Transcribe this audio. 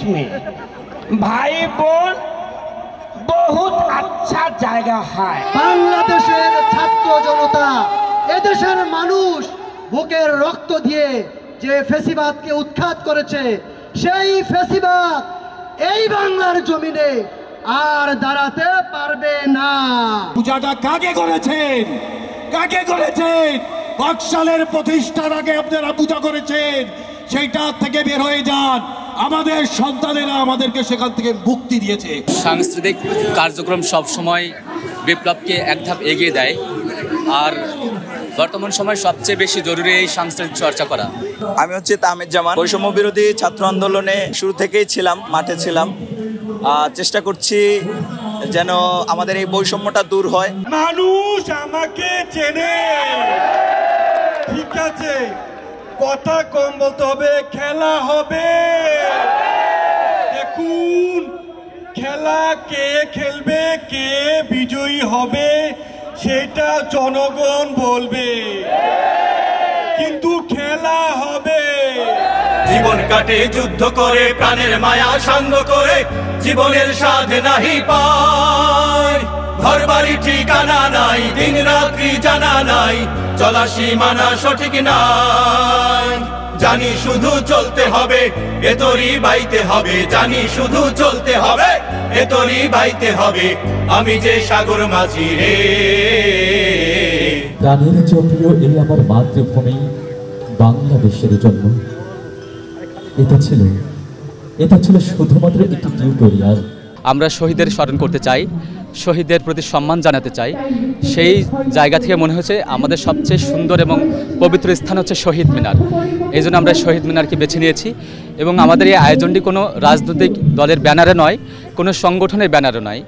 में भाई बोन बहुत अच्छा জায়গা है। বাংলাদেশের ছাত্র জনতা এদেশের মানুষ বুকের রক্ত দিয়ে যে ফ্যাসিবাদকে উৎখাত করেছে সেই ফ্যাসিবাদ এই বাংলার জমিনে আর দাঁড়াতে পারবে না। পূজাটা কাকে করেছেন? কাকে করেছেন? বাকশালের প্রতিষ্ঠার আগে আপনারা পূজা করেছেন। সেইটা থেকে বের হয়ে যান। আমাদের সন্তানেরা আমাদেরকে সেখান থেকে মুক্তি দিয়েছে। সাংস্কৃতিক কার্যক্রম সব সময় বিপ্লবকে এক ধাপ এগিয়ে দেয়, আর বর্তমান সময় সবচেয়ে বেশি জরুরি এই সাংস্কৃতিক চর্চা করা। আমি হচ্ছে তামিজ জামান, বৈষম্য বিরোধী ছাত্র আন্দোলনে শুরু থেকেই ছিলাম, মাঠে ছিলাম। চেষ্টা করছি যেন আমাদের এই বৈষম্যটা দূর হয়। মানুষ আমাকে চেনে, ঠিক আছে, কথা কম বলতে হবে, খেলা হবে। দেখুন খেলা কে খেলবে, কে বিজয়ী হবে সেটা জনগণ বলবে, কিন্তু খেলা হবে। জীবন কাটে যুদ্ধ করে, প্রাণের মায়া সাঙ্গ করে, জীবনের স্বাদ নাহি পায়। ঘর বাড়ি ঠিকানা নাই, দিন রাত্রি জানা নাই, চলা সীমানা সঠিক নাই। জানি শুধু চলতে হবে, এতরি বাইতে হবে। জানি শুধু চলতে হবে, এতরি বাইতে হবে। আমি যে সাগর মাঝি রে। প্রাণের চক্রীয় এই আমার মাতৃভূমি বাংলাদেশের জন্য এটা ছিল শুধুমাত্র একটি টিউটোরিয়াল। আমরা শহীদদের স্মরণ করতে চাই, শহীদদের প্রতি সম্মান জানাতে চাই। সেই জায়গা থেকে মনে হচ্ছে আমাদের সবচেয়ে সুন্দর এবং পবিত্র স্থান হচ্ছে শহীদ মিনার। এই জন্য আমরা শহীদ মিনারকে বেছে নিয়েছি এবং আমাদের এই আয়োজনটি কোনো রাজনৈতিক দলের ব্যানারে নয়, কোনো সংগঠনের ব্যানারে নয়।